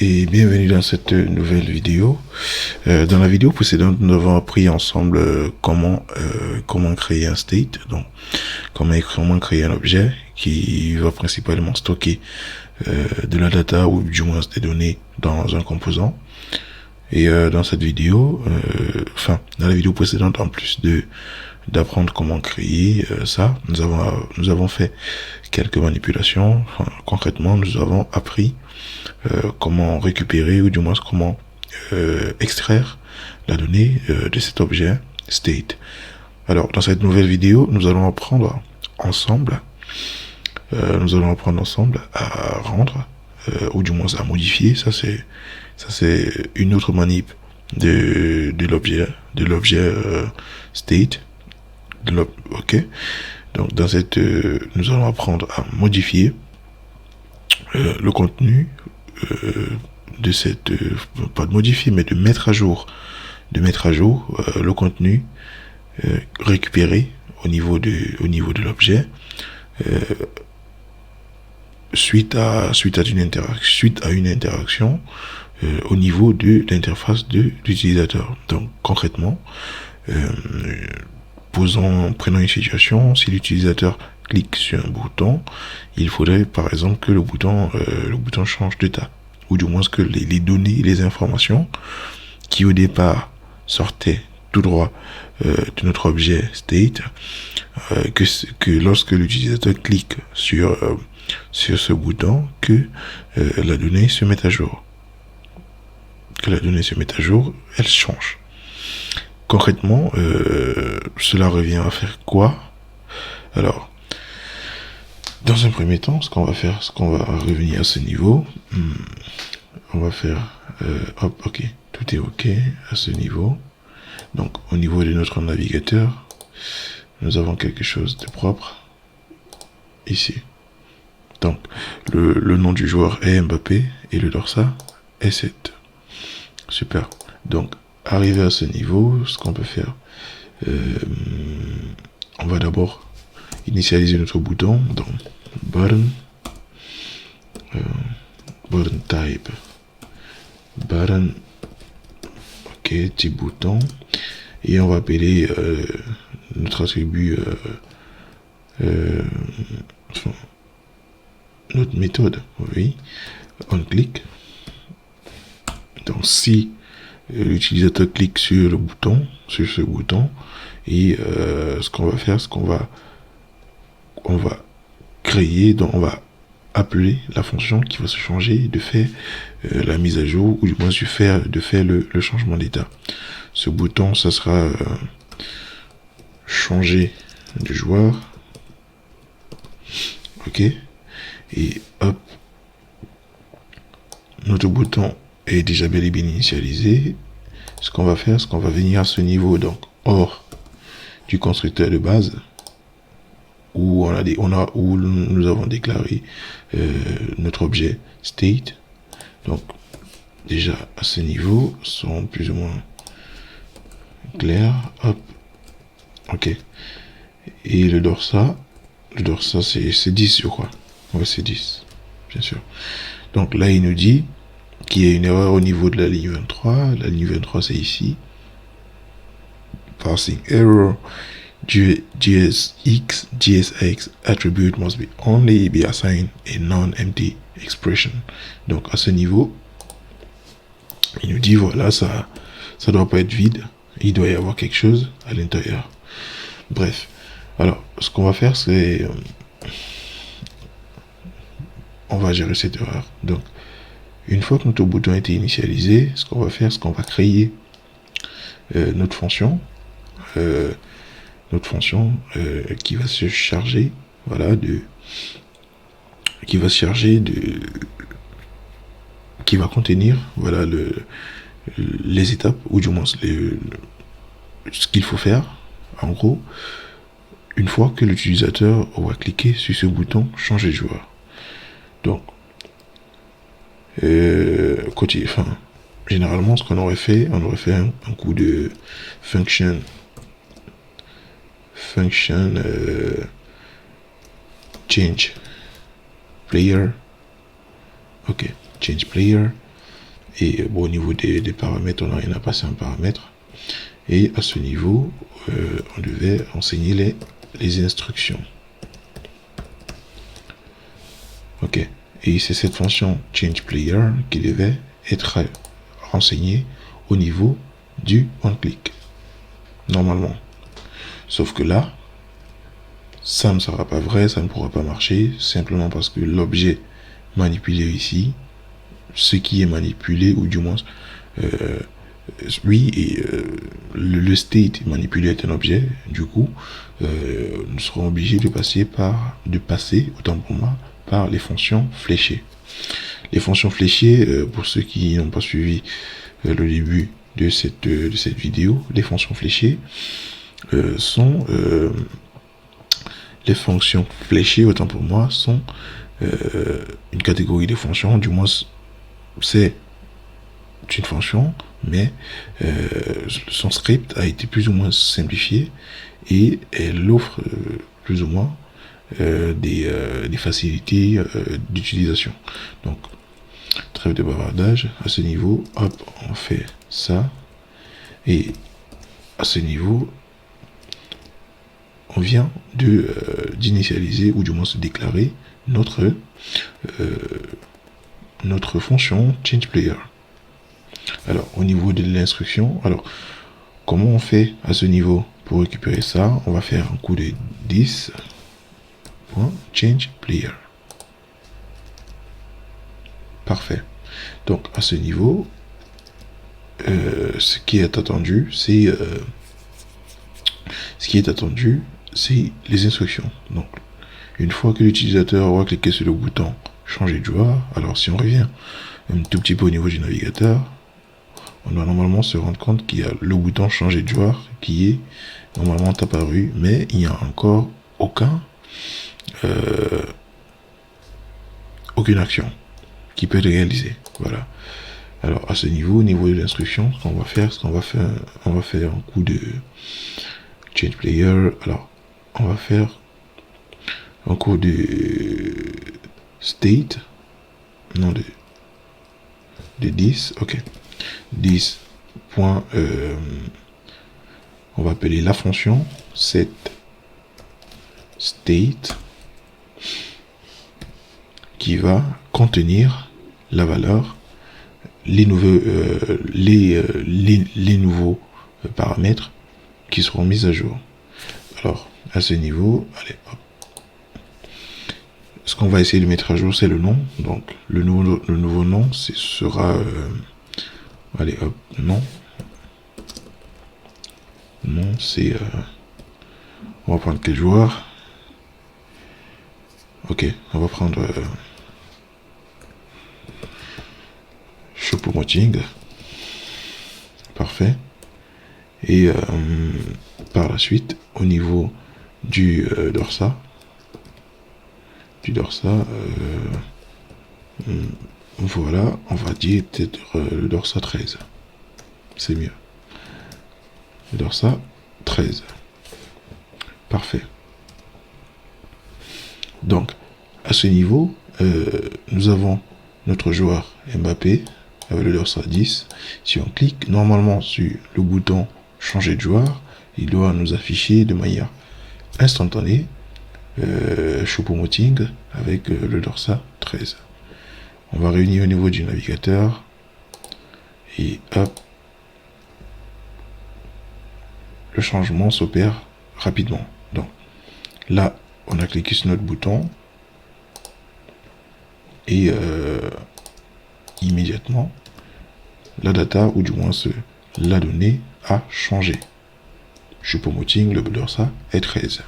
et bienvenue dans cette nouvelle vidéo. Dans la vidéo précédente, nous avons appris ensemble comment créer un state, donc comment créer un objet qui va principalement stocker de la data ou du moins des données dans un composant. Et dans cette vidéo, dans la vidéo précédente, en plus d'apprendre comment créer ça, nous avons fait quelques manipulations. Concrètement, nous avons appris comment récupérer ou du moins comment extraire la donnée de cet objet state. Alors dans cette nouvelle vidéo, nous allons apprendre ensemble à rendre ou du moins à modifier. Ça c'est une autre manip de l'objet state. Ok. Donc dans cette nous allons apprendre à modifier le contenu de cette pas de modifier mais de mettre à jour le contenu récupéré au niveau de l'objet suite à une interaction au niveau de l'interface de l'utilisateur. Donc concrètement, prenons une situation. Si l'utilisateur clique sur un bouton, il faudrait par exemple que le bouton change d'état, ou du moins que les données, les informations qui au départ sortaient tout droit de notre objet state, que lorsque l'utilisateur clique sur ce bouton, que la donnée se mette à jour. Elle change. Concrètement, cela revient à faire quoi? Alors, dans un premier temps, ce qu'on va revenir à ce niveau. On va faire, ok, tout est ok à ce niveau. Donc, au niveau de notre navigateur, nous avons quelque chose de propre ici. Donc, le nom du joueur est Mbappé et le dorsal est 7. Super. Donc, arrivé à ce niveau, ce qu'on peut faire, on va d'abord initialiser notre bouton. Donc, button type, button, ok, petit bouton, et on va appeler notre attribut, notre méthode, oui, on clique. Donc si l'utilisateur clique sur ce bouton, et ce qu'on va faire, on va créer, donc on va appeler la fonction qui va se changer de faire la mise à jour, ou du moins de faire le changement d'état. Ce bouton, ça sera changer de joueur. Ok. Et hop, notre bouton est déjà bel et bien initialisé. Ce qu'on va faire, c'est qu'on va venir à ce niveau, donc hors du constructeur de base, où nous avons déclaré notre objet state. Donc déjà à ce niveau sont plus ou moins clairs. Hop, ok. Et le dorsal c'est 10, je crois. Ouais, c'est 10, bien sûr. Donc là il nous dit qu'il y a une erreur au niveau de la ligne 23. La ligne 23 c'est ici. Passing error. GSX attribute must only be assigned a non-empty expression. Donc à ce niveau, il nous dit voilà, ça doit pas être vide, il doit y avoir quelque chose à l'intérieur. Bref, alors ce qu'on va faire, c'est on va gérer cette erreur. Donc une fois que notre bouton a été initialisé, ce qu'on va faire, c'est qu'on va créer notre fonction. Qui va se charger, voilà, qui va contenir, voilà, les étapes, ou du moins ce qu'il faut faire, en gros, une fois que l'utilisateur aura cliqué sur ce bouton changer de joueur. Donc, généralement, ce qu'on aurait fait, un coup de function change player. Ok, change player. Et bon, au niveau des paramètres, on n'a rien à passer en paramètres. Et à ce niveau, on devait enseigner les instructions. Ok. Et c'est cette fonction change player qui devait être renseignée au niveau du onClick. Normalement. Sauf que là, ça ne sera pas vrai, ça ne pourra pas marcher, simplement parce que l'objet manipulé ici, ce qui est manipulé, ou du moins, le state manipulé est un objet, du coup, nous serons obligés de passer autant pour moi, par les fonctions fléchées. Les fonctions fléchées, pour ceux qui n'ont pas suivi le début de cette vidéo, les fonctions fléchées sont les fonctions fléchées, autant pour moi, sont une catégorie de fonctions, du moins c'est une fonction, mais son script a été plus ou moins simplifié et elle offre plus ou moins des facilités d'utilisation. Donc, trêve de bavardage, à ce niveau, hop, on fait ça, et à ce niveau, on vient d'initialiser, ou du moins se déclarer notre fonction changePlayer. Alors, au niveau de l'instruction, alors, comment on fait à ce niveau pour récupérer ça? On va faire un coup de 10.changePlayer. Parfait. Donc, à ce niveau, ce qui est attendu, c'est les instructions. Donc, une fois que l'utilisateur aura cliqué sur le bouton changer de joueur, alors si on revient un tout petit peu au niveau du navigateur, on doit normalement se rendre compte qu'il y a le bouton changer de joueur qui est normalement apparu, mais il n'y a encore aucune action qui peut être réalisée. Voilà. Alors à ce niveau, au niveau de l'instruction, on va faire un coup de change player. Alors on va faire un coup de state, non de 10, ok, 10. On va appeler la fonction set state qui va contenir la valeur, les nouveaux paramètres qui seront mis à jour. Alors à ce niveau, allez hop, ce qu'on va essayer de mettre à jour, c'est le nom. Donc le nouveau nom, ce sera allez hop, non, c'est on va prendre quel joueur? Ok, on va prendre Choupo-Moting. Parfait. Et par la suite, au niveau du dorsa, voilà, on va dire peut-être le dorsa 13. C'est mieux. Le dorsa 13. Parfait. Donc, à ce niveau, nous avons notre joueur Mbappé avec le dorsa 10. Si on clique normalement sur le bouton changer de joueur, il doit nous afficher de manière instantanée Choupo-Moting avec le dorsa 13. On va réunir au niveau du navigateur et hop, le changement s'opère rapidement. Donc là, on a cliqué sur notre bouton et immédiatement la data, ou du moins la donnée, a changé. Choupo-Moting, le dorsa est 13.